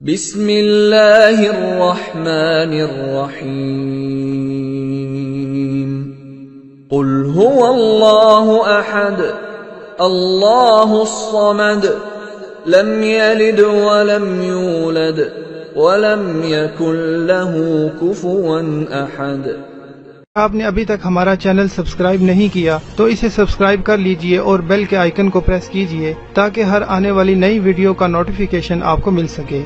بسم اللہ الرحمن الرحیم قل هو اللہ احد اللہ الصمد لم یلد ولم یولد ولم یکن له کفوا احد۔ آپ نے ابھی تک ہمارا چینل سبسکرائب نہیں کیا تو اسے سبسکرائب کر لیجئے اور بیل کے آئیکن کو پریس کیجئے تاکہ ہر آنے والی نئی ویڈیو کا نوٹیفیکیشن آپ کو مل سکے۔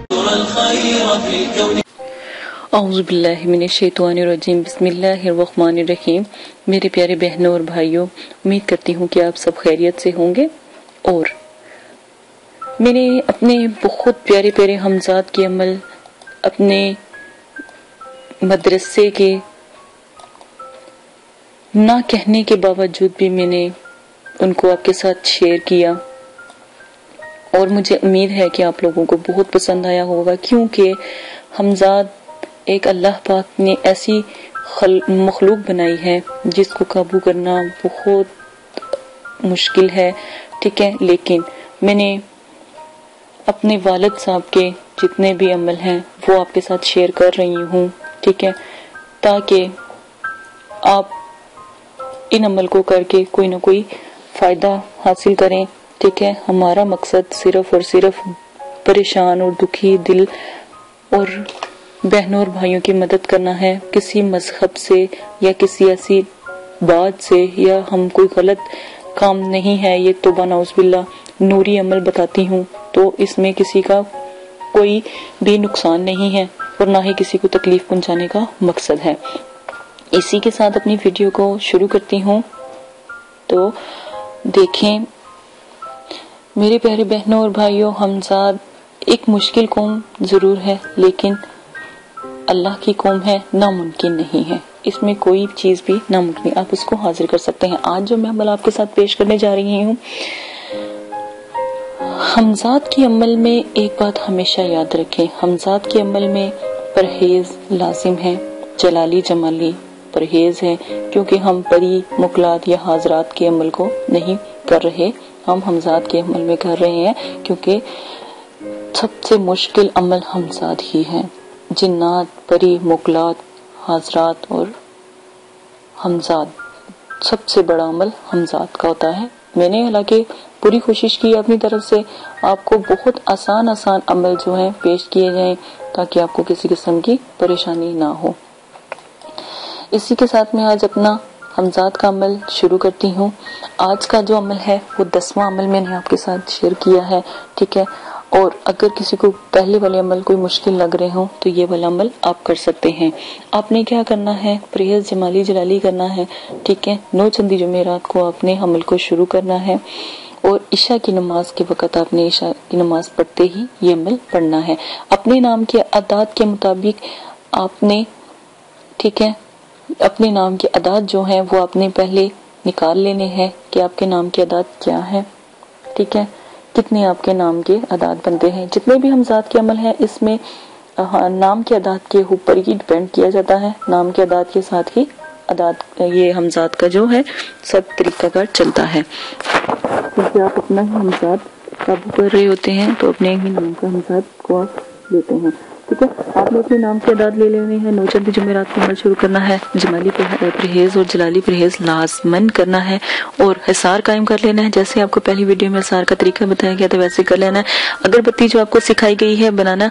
اعوذ باللہ من الشیطان الرجیم، بسم اللہ الرحمن الرحیم۔ میرے پیارے بہنوں اور بھائیوں، امید کرتی ہوں کہ آپ سب خیریت سے ہوں گے، اور میں نے اپنے بہت پیارے پیارے حمزات کے عمل اپنے مدرسے کے نہ کہنے کے باوجود بھی میں نے ان کو آپ کے ساتھ شیئر کیا، اور مجھے امید ہے کہ آپ لوگوں کو بہت پسند آیا ہوگا، کیونکہ حمزات ایک اللہ پاک نے ایسی مخلوق بنائی ہے جس کو قابو کرنا بہت مشکل ہے، ٹھیک ہے۔ لیکن میں نے اپنے والد صاحب کے جتنے بھی عمل ہیں وہ آپ کے ساتھ شیئر کر رہی ہوں، ٹھیک ہے، تاکہ آپ ان عمل کو کر کے کوئی نہ کوئی فائدہ حاصل کریں، ٹھیک ہے۔ ہمارا مقصد صرف اور صرف پریشان اور دکھی دل اور بہنوں اور بھائیوں کی مدد کرنا ہے، کسی مذہب سے یا کسی ایسی بات سے، یا ہم کوئی غلط کام نہیں ہے یہ، توبہ نعوذ باللہ، نوری عمل بتاتی ہوں، تو اس میں کسی کا کوئی بھی نقصان نہیں ہے اور نہ ہی کسی کو تکلیف پہنچانے کا مقصد ہے۔ اسی کے ساتھ اپنی ویڈیو کو شروع کرتی ہوں۔ تو دیکھیں میرے پیارے بہنوں اور بھائیوں، حمزات ایک مشکل قوم ضرور ہے، لیکن اللہ کی قوم ہے، ناممکن نہیں ہے، اس میں کوئی چیز بھی ناممکن، آپ اس کو حاضر کر سکتے ہیں۔ آج جو میں عمل آپ کے ساتھ پیش کرنے جا رہی ہوں، حمزات کے عمل میں ایک بات ہمیشہ یاد رکھیں، حمزات کے عمل میں پرہیز لازم ہے، جلالی جمالی پرہیز ہے، کیونکہ ہم پری مقلات یا حاضرات کے عمل کو نہیں کر رہے، ہم حمزات کے عمل میں کر رہے ہیں، کیونکہ سب سے مشکل عمل حمزات ہی ہیں۔ جنات، پری، مقلات، حاضرات اور حمزات، سب سے بڑا عمل حمزات کا ہوتا ہے۔ میں نے حالانکہ پوری کوشش کی اپنی طرف سے آپ کو بہت آسان عمل جو ہیں پیش کیے جائیں، تاکہ آپ کو کسی قسم کی پریشانی نہ ہو۔ اسی کے ساتھ میں آج اپنا حمزات کا عمل شروع کرتی ہوں۔ آج کا جو عمل ہے وہ 10واں عمل میں نے آپ کے ساتھ شیئر کیا ہے، ٹھیک ہے، اور اگر کسی کو پہلے والے عمل کوئی مشکل لگ رہے ہوں تو یہ والا عمل آپ کر سکتے ہیں۔ آپ نے کیا کرنا ہے، پرہیز جمالی جلالی کرنا ہے، ٹھیک ہے۔ 9 چندی جمعرات کو آپ نے عمل کو شروع کرنا ہے، اور عشاء کی نماز کے وقت آپ نے عشاء کی نماز پڑھتے ہی یہ عمل پڑھنا ہے۔ اپنے نام کے اعداد کے مطابق آپ نے، ٹھیک ہے، اپنے نام کے اعداد جو ہیں وہ آپ نے پہلے نکال لینے ہیں کہ آپ کے نام کے اعداد کیا ہیں، ٹھیک ہے، کتنے آپ کے نام کے اعداد بنتے ہیں۔ جتنے بھی حمزات کے عمل ہیں اس میں نام کے اعداد کے اوپر ہی ڈیپینڈ کیا جاتا ہے، نام کے اعداد کے ساتھ ہی اعداد یہ حمزات کا جو ہے سب طریقہ کار چلتا ہے، کیونکہ آپ اپنا ہی حمزات قابو کر رہے ہوتے ہیں تو اپنے ہی نام کا حمزات کو آپ لیتے ہیں، ٹھیک ہے۔ آپ نے اپنے نام کے اعداد لے لینے ہیں۔ 9 چندی جمعرات کو عمل شروع کرنا ہے، جمالی پرہیز اور جلالی پرہیز لازمن کرنا ہے، اور حصار قائم کر لینا ہے، جیسے آپ کو پہلی ویڈیو میں حصار کا طریقہ بتایا گیا تھا ویسے کر لینا ہے۔ اگربتی جو آپ کو سکھائی گئی ہے بنانا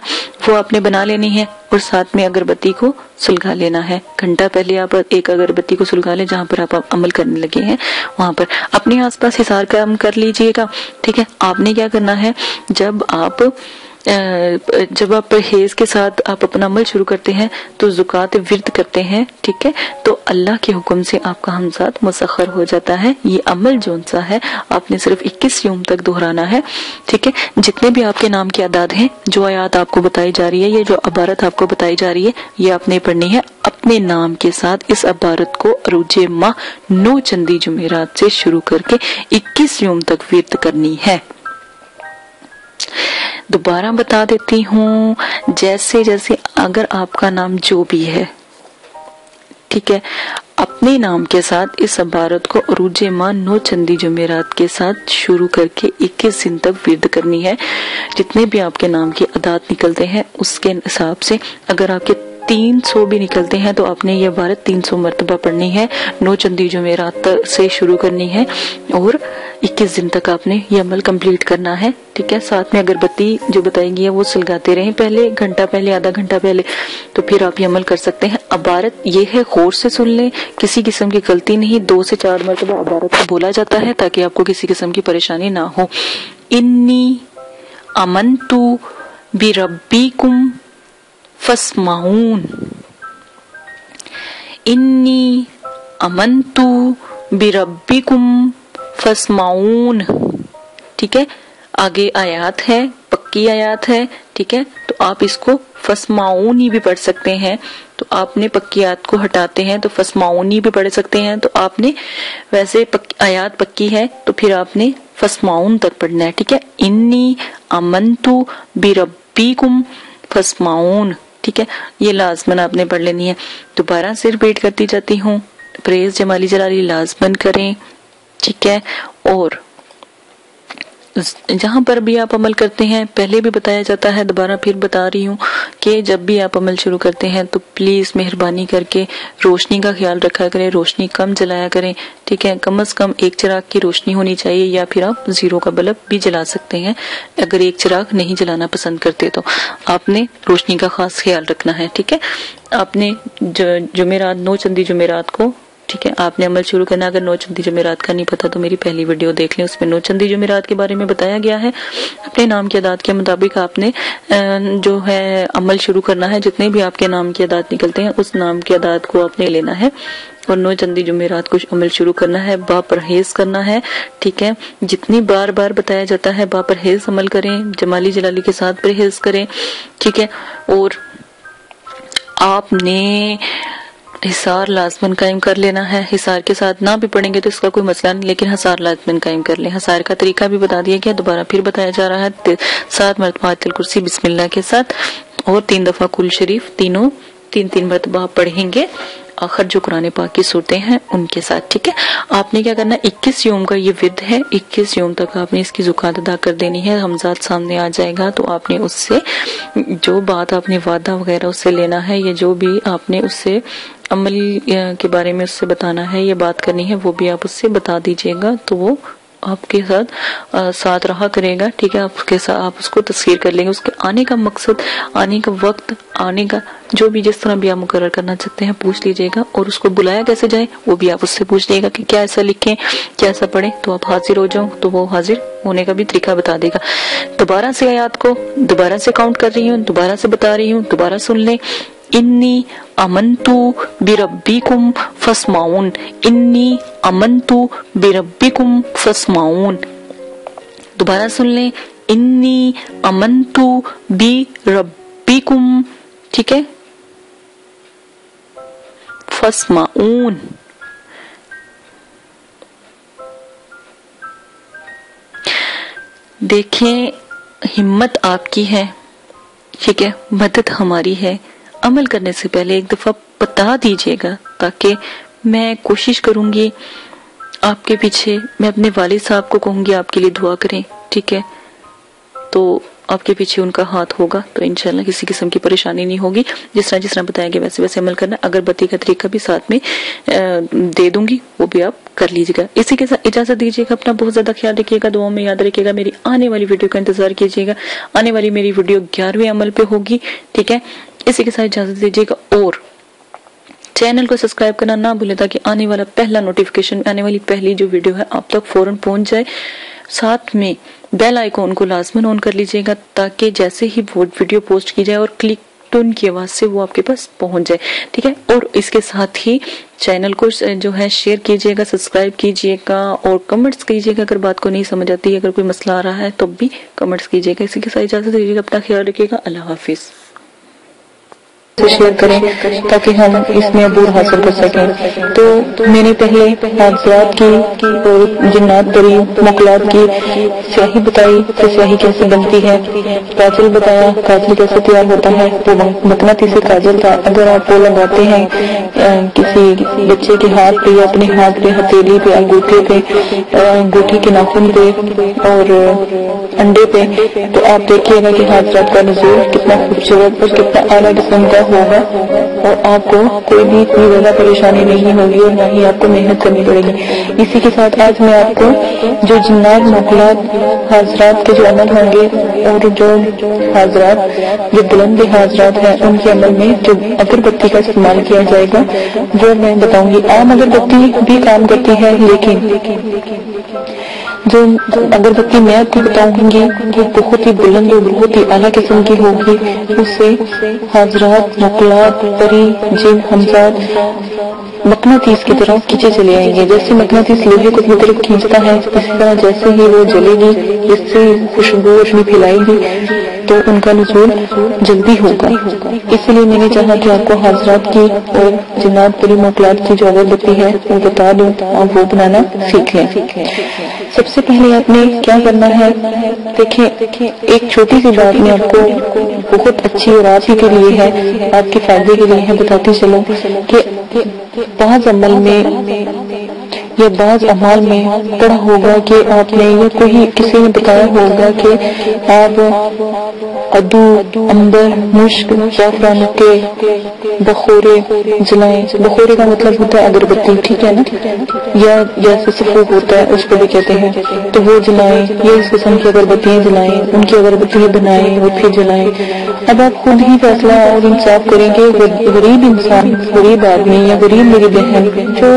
وہ آپ نے بنا لینی ہے، اور ساتھ میں اگربتی کو سلگا لینا ہے۔ گھنٹہ پہلے آپ ایک اگربتی کو سلگا لیں، جہاں پر آپ عمل کرنے لگے ہیں وہاں پر اپنے آس پاس حصار قائم کر لیجئے گا، ٹھیک ہے۔ آپ نے کیا کرنا ہے، جب آپ پرہیز کے ساتھ آپ اپنا عمل شروع کرتے ہیں تو زکوٰۃ ورد کرتے ہیں، ٹھیک ہے، تو اللہ کے حکم سے آپ کا حمزات مسخر ہو جاتا ہے۔ یہ عمل جو سا ہے آپ نے صرف 21 یوم تک دہرانا ہے، ٹھیک ہے۔ جتنے بھی آپ کے نام کے اعداد ہیں، جو آیات آپ کو بتائی جا رہی ہے، یہ جو عبارت آپ کو بتائی جا رہی ہے، یہ آپ نے پڑھنی ہے اپنے نام کے ساتھ۔ اس عبارت کو عروج ماہ 9 چندی جمعرات سے شروع کر کے 21 یوم تک ورد کرنی ہے۔ دوبارہ بتا دیتی ہوں، جیسے اگر آپ کا نام جو بھی ہے، ٹھیک ہے، اپنے نام کے ساتھ اس عبارت کو عروج ماہ 9 چندی جمعرات کے ساتھ شروع کر کے 21 دن تک ورد کرنی ہے. جتنے بھی آپ کے نام کے اعداد نکلتے ہیں اس کے حساب سے، اگر آپ کے 300 بھی نکلتے ہیں تو آپ نے یہ عبارت 300 مرتبہ پڑھنی ہے. 9 چندی جمعرات سے شروع کرنی ہے اور 21 دن تک آپ نے یہ عمل کمپلیٹ کرنا ہے. ٹھیک ہے، ساتھ میں اگر بتی جو بتائی گئی ہے وہ سلگاتے رہیں، پہلے گھنٹہ پہلے، آدھا گھنٹہ پہلے، تو پھر آپ یہ عمل کر سکتے ہیں. عبارت یہ ہے، غور سے سن لیں، کسی قسم کی غلطی نہیں. 2 سے 4 مرتبہ عبارت کو بولا جاتا ہے تاکہ آپ کو کسی قسم کی پریشانی نہ ہو. انی امنتو بربکم فاسمعون. انی امنتو بربکم فاسمعون. ٹھیک ہے، آگے آیات ہے، پکی آیات ہے. ٹھیک ہے، تو آپ اس کو فاسمعونی بھی پڑھ سکتے ہیں. تو آپ نے پکی آیات کو ہٹاتے ہیں تو فاسمعونی بھی پڑھ سکتے ہیں. تو آپ نے ویسے آیات پکی ہے تو پھر آپ نے فاسمعون تک پڑھنا ہے. ٹھیک ہے، انی امنتو بربکم فاسمعون. ٹھیک ہے، یہ لازمن آپ نے پڑھ لینی ہے. دوبارہ سے ریپیٹ کرتی جاتی ہوں، پریز جمالی جلالی لازمن کریں. ٹھیک ہے، اور جہاں پر بھی آپ عمل کرتے ہیں، پہلے بھی بتایا جاتا ہے، دوبارہ پھر بتا رہی ہوں کہ جب بھی آپ عمل شروع کرتے ہیں تو پلیز مہربانی کر کے روشنی کا خیال رکھا کریں، روشنی کم جلایا کریں. ٹھیک ہے، کم از کم 1 چراغ کی روشنی ہونی چاہیے، یا پھر آپ 0 کا بلب بھی جلا سکتے ہیں. اگر 1 چراغ نہیں جلانا پسند کرتے تو آپ نے روشنی کا خاص خیال رکھنا ہے. ٹھیک ہے، آپ نے جمعرات 9 چندی جمعرات کو، ٹھیک ہے، آپ نے عمل شروع کرنا. اگر 9 چندی جمعرات کا نہیں پتا تو میری پہلی ویڈیو دیکھ لیں، اس میں 9 چندی جمعرات کے بارے میں بتایا گیا ہے. اپنے نام کے اعداد کے مطابق آپ نے جو ہے عمل شروع کرنا ہے. جتنے بھی آپ کے نام کے اعداد نکلتے ہیں اس نام کے اعداد کو آپ نے لینا ہے اور 9 چندی جمعرات کو عمل شروع کرنا ہے. با پرہیز کرنا ہے. ٹھیک ہے، جتنی بار بار بتایا جاتا ہے با پرہیز عمل کریں، جمالی جلالی کے ساتھ پرہیز کریں. ٹھیک ہے، اور آپ نے حصار لازمن قائم کر لینا ہے. حصار کے ساتھ نہ بھی پڑھیں گے تو اس کا کوئی مسئلہ نہیں، لیکن حصار لازمن قائم کر لیں. حصار کا طریقہ بھی بتا دیا گیا، دوبارہ پھر بتایا جا رہا ہے. 7 مرتبہ آیت الکرسی بسم اللہ کے ساتھ اور 3 دفعہ کل شریف، تینوں 3 مرتبہ پڑھیں گے. آخر جو قرآن پاک کی صورتیں ہیں ان کے ساتھ. ٹھیک ہے، آپ نے کیا کرنا ہے، 21 یوم کا یہ ورد ہے، 21 یوم تک آپ نے اس کی زکات ادا کر دینی ہے. حمزات سامنے آ جائے گا تو آپ نے اس سے جو بات آپ نے وعدہ وغیرہ اس سے لینا ہے، یا جو بھی آپ نے اس سے عمل کے بارے میں اس سے بتانا ہے، یہ بات کرنی ہے، وہ بھی آپ اس سے بتا دیجئے گا تو وہ آپ کے ساتھ رہا کرے گا. ٹھیک ہے، آپ اس کو تسخیر کر لیں گے. اس کے آنے کا مقصد، آنے کا وقت، آنے کا جو بھی جس طرح بھی آپ مقرر کرنا چاہتے ہیں پوچھ لیجئے گا. اور اس کو بلایا کیسے جائے وہ بھی آپ اس سے پوچھ لیے گا کہ کیا ایسا لکھیں، کیا ایسا پڑھیں، تو آپ حاضر ہو جاؤ تو وہ حاضر ہونے کا بھی طریقہ بتا دے گا. دوبارہ سے آیات کو دوبارہ سے کاؤنٹ کر رہی ہوں، دوبارہ سے بتا رہی ہوں، دوبارہ سن لیں. انی امنتو بربکم فاسمعون. انی امنتو بربکم فاسمعون. دوبارہ سن لیں. انی امنتو بربکم، ٹھیک ہے، فاسمعون. دیکھیں، ہمت آپ کی ہے، ٹھیک ہے، مدد ہماری ہے. عمل کرنے سے پہلے ایک دفعہ بتا دیجئے گا تاکہ میں کوشش کروں گی آپ کے پیچھے. میں اپنے والد صاحب کو کہوں گی آپ کے لیے دعا کریں. ٹھیک ہے، تو آپ کے پیچھے ان کا ہاتھ ہوگا تو انشاءاللہ کسی قسم کی پریشانی نہیں ہوگی. جس طرح بتایا گیا ویسے ویسے عمل کرنا. اگر بتی کا طریقہ بھی ساتھ میں دے دوں گی وہ بھی آپ کر لیجیے گا. اسی کے ساتھ اجازت دیجیے گا. اپنا بہت زیادہ خیال رکھیے گا، دعاؤں میں یاد رکھیے گا. میری آنے والی ویڈیو کا انتظار کیجیے گا. آنے والی میری ویڈیو 11ویں عمل پہ ہوگی. ٹھیک ہے، اسی کے ساتھ اجازت دیجیے گا. اور چینل کو سبسکرائب کرنا نہ بھولیں تاکہ آنے والا پہلا نوٹیفیکیشن، آنے والی پہلی جو ویڈیو ہے آپ تک فوراً پہنچ جائے. ساتھ میں بیل آئیکن کو لازماً آن کر لیجئے گا تاکہ جیسے ہی وہ ویڈیو پوسٹ کی جائے اور کلک ٹون کی آواز سے وہ آپ کے پاس پہنچ جائے. ٹھیک ہے، اور اس کے ساتھ ہی چینل کو جو ہے شیئر کیجئے گا، سبسکرائب کیجئے گا اور کمنٹس کیجئے گا. اگر بات کو نہیں سمجھ آتی، اگر کوئی مسئلہ آ رہا ہے تو بھی کمنٹس کیجئے گا. اسی کے ساتھ اجازت دیجیے گا. اپنا خیال رکھیے گا. اللہ حافظ. سے شیئر کریں تاکہ ہم اس میں عبور حاصل کر سکیں۔ تو میں نے پہلے حاضرات کی اور جنات پری مخلوقات کی سیاہی بتائی کہ سیاہی کیسے بنتی ہے، کاجل بتایا کاجل کیسے تیار ہوتا ہے، وہ مقناطیسی کاجل تھا۔ اگر آپ وہ لگاتے ہیں کسی بچے کے ہاتھ پہ یا اپنے ہاتھ پہ، ہتھیلی پہ، انگوٹھے پہ، انگوٹھی کے ناخن پہ اور انڈے پہ، تو آپ دیکھیے گا کہ حاضرات کا نزول کتنا خوبصورت اور کتنا اعلیٰ قسم کا ہوگا، اور آپ کو کوئی بھی اتنی زیادہ پریشانی نہیں ہوگی اور نہ ہی آپ کو محنت کرنی پڑے گی۔ اسی کے ساتھ آج میں آپ کو جو جنات مخلوقات حاضرات کے جو عمل ہوں گے اور جو حاضرات جو بلند حاضرات ہیں ان کے عمل میں جو اگربتی کا استعمال کیا جائے گا وہ میں بتاؤں گی۔ عام اگربتی بھی کام کرتی ہے، لیکن جو اگربتی میں آپ کو بتاؤں گی وہ بہت ہی بلند اور بہت ہی اعلیٰ قسم کی ہوگی۔ اس سے حاضرات مخلوقات پری جن حمزات مقناطیس کی طرح کھینچے چلے آئیں گے۔ جیسے مقناطیس لوہے کو اپنی طرف کھینچتا ہے، اسی طرح جیسے ہی وہ جلے گی، جس سے خوشبو روشنی پھیلائے گی تو ان کا نزول جلدی ہوگا۔ اس لیے میں نے چاہا کہ آپ کو حاضرات کی اور جنات پری مخلوقات کی جو اگربتی ہے وہ بتا دوں، آپ وہ بنانا سیکھ لیں۔ سب سے پہلے آپ نے کیا کرنا ہے، دیکھیں ایک چھوٹی سی بات میں آپ کو بہت اچھی اور آپ ہی کے لیے ہے، آپ کے فائدے کے لیے ہے، بتاتی چلوں کہ بعض عمل میں یا بعض اعمال میں پڑھا ہوگا کہ آپ نے یا کوئی کسی نے بتایا ہوگا کہ آپ قدو، عنبر، مشک، زعفران کے بخورے جلائیں۔ بخورے کا مطلب ہوتا ہے اگربتی، ٹھیک ہے نا، یا جیسے سفوف ہوتا ہے اس کو بھی کہتے ہیں، تو وہ جلائیں یا اس قسم کی اگربتیاں جلائیں، ان کی اگربتیاں بنائیں اور پھر جلائیں۔ اب آپ خود ہی فیصلہ اور انصاف کریں گے، غریب انسان، غریب آدمی یا غریب میری بہن جو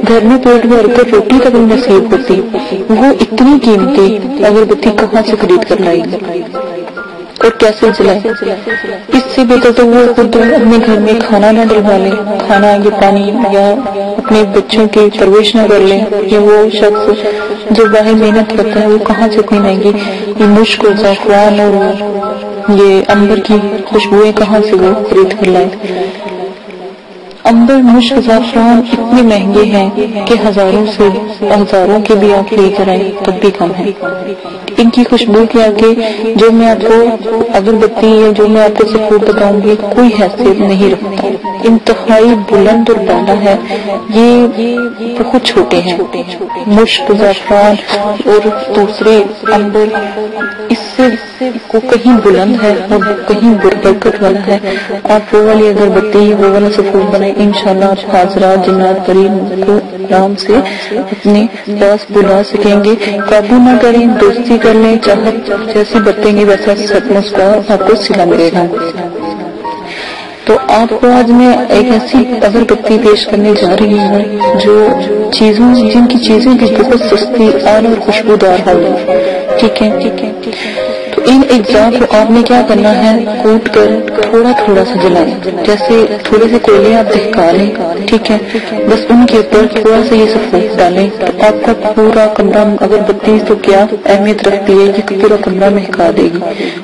گھر میں پیٹ بھر کر روٹی تک نصیب ہوتی، وہ اتنی قیمتی اگربتی کہاں سے خرید کر لائے گی اور کیسے جلائے؟ اس سے بہتر تو وہ خود اپنے گھر میں کھانا نہ ڈلوا لے، کھانا یا پانی یا اپنے بچوں کی پرورش نہ کر لے، یا وہ شخص جو باہر محنت کرتا ہے وہ کہاں سے اتنی مہنگی یہ مشک اور زعفران اور یہ عنبر کی خوشبوئیں کہاں سے وہ خرید کر لائے؟ عنبر، مشک، زعفران اتنے مہنگے ہیں کہ ہزاروں کے بھی آپ لے کر آئیں تب بھی کم ہے۔ ان کی خوشبو کے آگے جو میں آپ کو اگربتی یا جو میں آپ کو سفور بتاؤں گی کوئی حیثیت نہیں رکھتا، انتہائی بلند اور بالا ہے، یہ بہت چھوٹے ہیں۔ مشک، زعفران اور دوسرے عنبر اس سے وہ کہیں بلند ہے اور کہیں برکت والا ہے۔ آپ وہ والی اگربتی وہ والا سفور بنائیں، انشاءاللہ آپ حاضرات جنات پری کو آرام سے اپنے پاس بلا سکیں گے۔ قابو نہ کریں، دوستی کر لیں، چاہت جیسی برتیں گے ویسا سچمچ کا آپ کو صلہ ملے گا۔ تو آپ کو آج میں ایک ایسی اگربتی پیش کرنے جا رہی ہوں جو جن کی چیزیں بھی بہت سستی اور خوشبودار ہوگی، ٹھیک ہے۔ تو ان اجزاء کو آپ نے کیا کرنا ہے، کوٹ کر تھوڑا تھوڑا سا جلائیں، جیسے تھوڑے سے کوئلے آپ دہکا لیں، ٹھیک ہے، بس ان کے اوپر تھوڑا سا یہ سفوف ڈالیں تو آپ کا پورا کمرہ، اگربتی تو کیا اہمیت رکھتی ہے، یہ پورا کمرہ مہکا دے گی،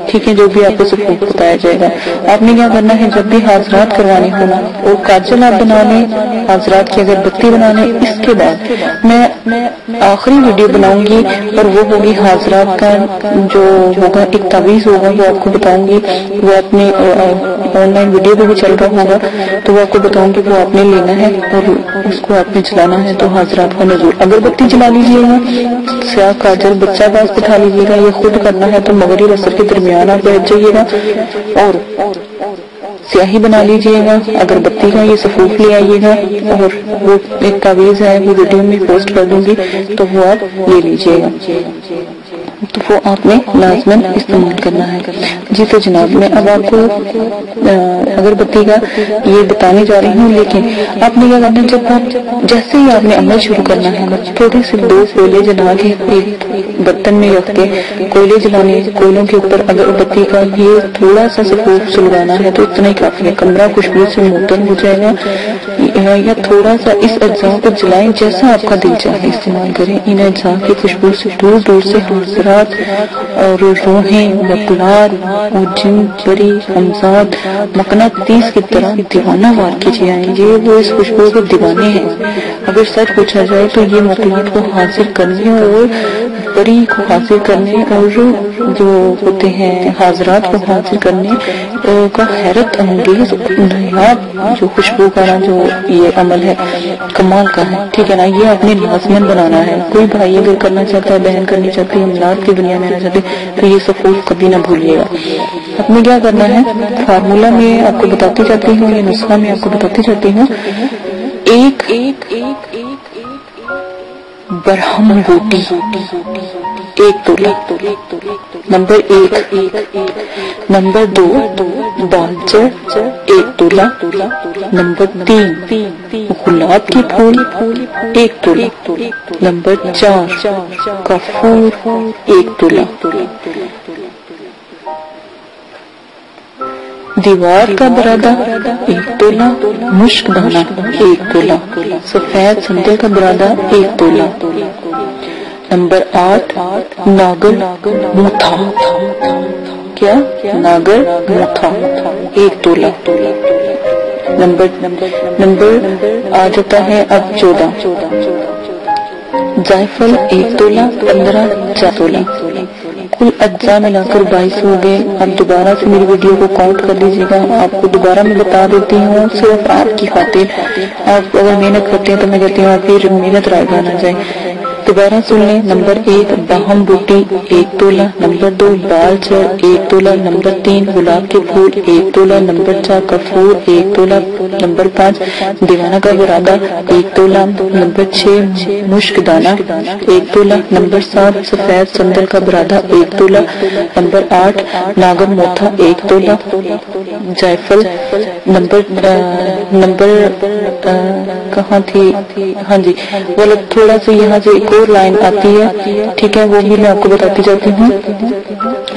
ٹھیک ہے، جو بھی آپ کو سفوف بتایا جائے گا۔ آپ نے کیا کرنا ہے، جب بھی حاضرات کروانے ہونا اور کاجل آپ بنا لیں، حاضرات کی اگربتی بنا لیں، اس کے بعد میں آخری ویڈیو بناؤں گی اور وہ ہوگی حاضرات کا جو ہوگا ایک تعویذ ہوگا، وہ آپ کو بتاؤں گی، وہ اپنے آن لائن ویڈیو پہ بھی چل رہا ہوگا تو وہ آپ کو بتاؤں گی، وہ آپ نے لینا ہے اور اس کو آپ نے چلانا ہے۔ تو حاضرات کا نزول، اگربتی جلا لیجیے گا، سیاہ کاجل بچہ پاس بٹھا لیجیے گا، یہ خود کرنا ہے تو مغرب عصر کے درمیان آپ بیٹھ جائیے گا اور سیاہی بنا لیجیے گا، اگربتی کا یہ سفوف لے آئیے گا اور وہ ایک تعویذ ہے وہ ویڈیو میں پوسٹ کر دوں گی تو وہ آپ لے لیجیے گا، تو وہ آپ نے لازماً استعمال کرنا ہے۔ جی تو جناب میں اب آپ کو اگربتی کا یہ بتانے جا رہی ہوں، لیکن آپ نے کیا کرنا ہے، جب آپ جیسے ہی آپ نے عمل شروع کرنا ہے تھوڑے سے 2 کوئلے جلا کے ایک برتن میں رکھ کے کوئلے جلانے، کوئلوں کے اوپر اگربتی کا یہ تھوڑا سا سفوف سلگانا ہے تو اتنا ہی کافی ہے، کمرہ خوشبو سے معطر ہو جائے گا۔ یا تھوڑا سا اس اجزاء کو جلائیں، جیسا آپ کا دل چاہے استعمال کریں، ان اجزاء کی خوشبو سے دور دور سے حاضرات اور روحیں مقلات اور جن پری ہمزاد مقناطیس کی طرح دیوانہ وار کیجیے آئیں گے، وہ اس خوشبو کے دیوانے ہیں۔ اگر سچ پوچھا جائے تو یہ مقامات کو حاصل کرنے اور پری کو حاصل کرنے اور جو ہوتے ہیں حاضرات کو حاصل کرنے کا حیرت انگیز نایاب جو خوشبو کا جو یہ عمل ہے کمال کا ہے، ٹھیک ہے نا۔ یہ اپنے لازمن بنانا ہے۔ کوئی بھائی اگر کرنا چاہتا ہے، بہن کرنی چاہتی ہے، املاک کی دنیا میں آنا چاہتے تو یہ سفول کبھی نہ بھولیے گا۔ آپ نے کیا کرنا ہے، فارمولا میں آپ کو بتاتی جاتی ہوں، یہ نسخہ میں آپ کو بتاتی جاتی ہوں۔ ایک برہم بوٹی 1 تولہ، نمبر 1۔ نمبر 2 بالچر 1 تولہ، نمبر 3 گلاب کے پھول 1 تولہ، نمبر 4 کافور 1 تولہ۔ دیوار کا برادہ 1 تولہ، مشک دانہ 1 تولہ، سفید سندل کا برادہ 1 تولہ۔ نمبر 8 ناگر موتھا، کیا ناگر موتھا 1 تولہ۔ نمبر آ جاتا ہے اب 14 جائفل 1 تولہ، 15 4 تولہ۔ کل اجزاء ملا کر 22 ہو گئے۔ اب دوبارہ سے میری ویڈیو کو کاؤنٹ کر لیجیے گا، آپ کو دوبارہ میں بتا دیتی ہوں صرف آپ کی خاطر۔ آپ اگر محنت کرتے ہیں تو میں کہتی ہوں آپ کی محنت رائے نہ جائے۔ دوبارہ سن لیں۔ نمبر 1 باہم بوٹی 1 تولہ، نمبر 2 بال چر 1 تولہ، نمبر 3 گلاب کے پھول 1 تولہ، نمبر 4 کفور 1 تولہ، نمبر 5 دیوانہ کا برادہ 1 تولہ، نمبر 6 مشک دانہ 1 تولہ، نمبر 7 سفید سندل کا برادہ 1 تولہ، نمبر 8 ناگر موتھا 1 تولہ، جائفل نمبر کہاں تھی، ہاں جی غلط، تھوڑا سا یہاں سے ایک اور لائن آتی ہے، ٹھیک ہے، وہ بھی میں آپ کو بتاتی جاتی ہوں۔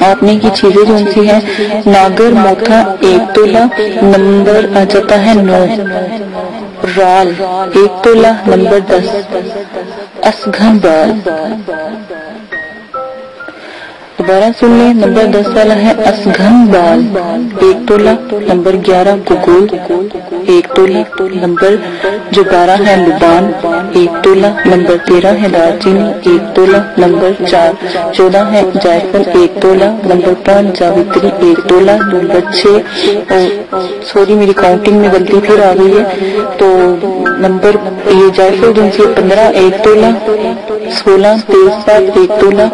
آپ نے کی چیزیں جو سی ہیں، ناگر موتھا 1 تولہ، نمبر آ جاتا ہے 9، رال 1 تولہ، نمبر 10 اسگھن بال۔ دوبارہ سن لیں۔ نمبر 10 والا ہے اسگھن بال 1 تولہ، نمبر 11 گگول 1 تولہ، نمبر جو 12 ہے لبان 1 تولہ، نمبر 13 ہے دار چینی 1 تولہ، نمبر 14 ہے جائفل 1 تولہ، نمبر 5 جاوتری 1 تولہ، نمبر 6 سوری میری کاؤنٹنگ میں غلطی پھر آ گئی ہے، تو نمبر یہ جائفل جو ہے 15 1 تولہ، 16 تیز پات 1 تولہ،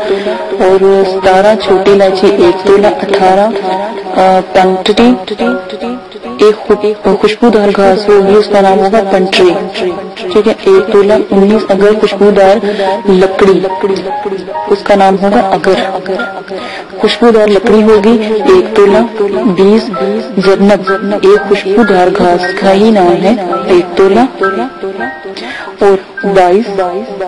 اور 17 چھوٹی الائچی 1 تولہ، 18 پنٹری ایک خوشبودار گھاس ہوگی، اس کا نام ہوگا پنٹری، ٹھیک ہے 1 تولہ، 19 اگر خوشبودار لکڑی، اس کا نام ہوگا اگر، خوشبودار لکڑی ہوگی 1 تولہ، 20 زرنب ایک خوشبودار گھاس کا ہی نام ہے 1 تولہ، اور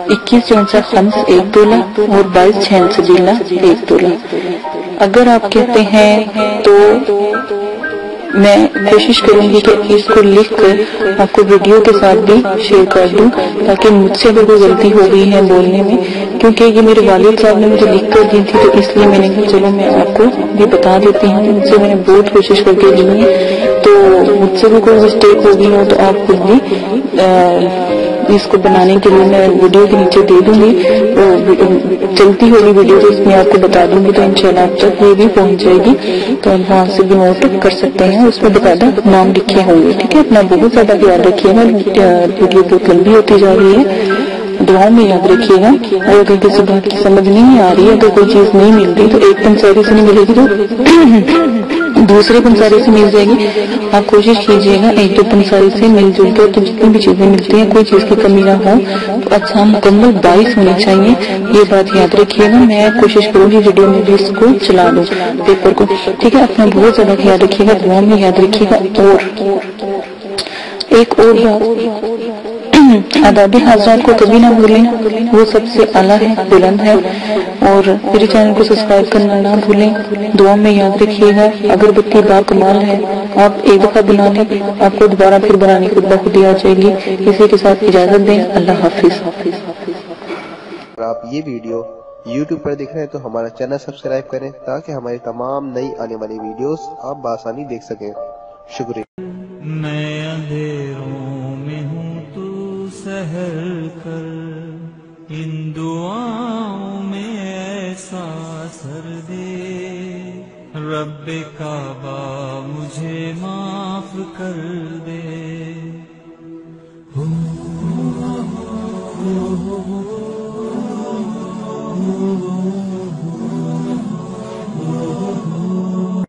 21 چونسا خمس 1 تولہ، اور 22 چھین سبیلہ 1 تولہ۔ اگر آپ کہتے ہیں تو میں کوشش کروں گی کہ اس کو لکھ کر آپ کو ویڈیو کے ساتھ بھی شیئر کر دوں، تاکہ مجھ سے اگر کوئی غلطی ہو گئی ہے بولنے میں، کیونکہ یہ میرے والد صاحب نے مجھے لکھ کر دی تھی، تو اس لیے میں نے کہا چلو میں آپ کو بھی بتا دیتی ہوں۔ مجھ سے میں نے بہت کوشش کر کے لی ہے، تو مجھ سے بھی کوئی مسٹیک ہو گئی ہو تو آپ خود بھی اس کو بنانے کے لیے میں ویڈیو کے نیچے دے دوں گی، چلتی ہوگی ویڈیو تو اس میں آپ کو بتا دوں گی، تو انشاءاللہ آپ تک یہ بھی پہنچ جائے گی، تو آپ وہاں سے بھی نوٹ کر سکتے ہیں، اس میں باقاعدہ نام لکھے ہوں گے، ٹھیک ہے۔ اپنا بہت زیادہ خیال رکھیے گا، ویڈیو بہت لمبی ہوتی جا رہی ہے، دعاؤں میں یاد رکھیے گا، اور اگر کسی بات کی سمجھ نہیں آ رہی ہے، اگر کوئی چیز نہیں مل رہی تو ایک پنساری سے نہیں ملے گی تو دوسرے پنساری سے مل جائے گی۔ آپ کوشش کیجئے گا 1-2 پنساری سے مل جل کر تو جتنی بھی چیزیں ملتی ہیں کوئی چیز کی کمی نہ ہو، تو اچھا مکمل 22 ہونے چاہیے، یہ بات یاد رکھیے گا۔ میں کوشش کروں گی ویڈیو میں بھی اس کو چلا دوں پیپر کو، ٹھیک ہے۔ اپنا بہت زیادہ خیال رکھیے گا، دعا میں یاد رکھیے گا۔ اور ایک اور بات، آداب حضرات کو کبھی نہ بھولیں، وہ سب سے اعلیٰ ہے، بلند ہے، اور میرے چینل کو سبسکرائب کرنا نہ بھولیں۔ دعا میں یاد رکھیے گا، اگربتی با کمال ہے، آپ ایک دفعہ بنا لیں، آپ کو دوبارہ پھر بنانے کی خود بخود آ جائے گی۔ اسی کے ساتھ اجازت دیں، اللہ حافظ۔ اگر آپ یہ ویڈیو یوٹیوب پر دیکھ رہے ہیں تو ہمارا چینل سبسکرائب کریں تاکہ ہماری تمام نئی آنے والی ویڈیوز آپ بآسانی دیکھ سکیں. شکریہ. میں اندھیروں میں ہوں تو سحر کر، ان دعاؤں میں ایسا اثر دے، رب کعبہ مجھے معاف کر دے. ہو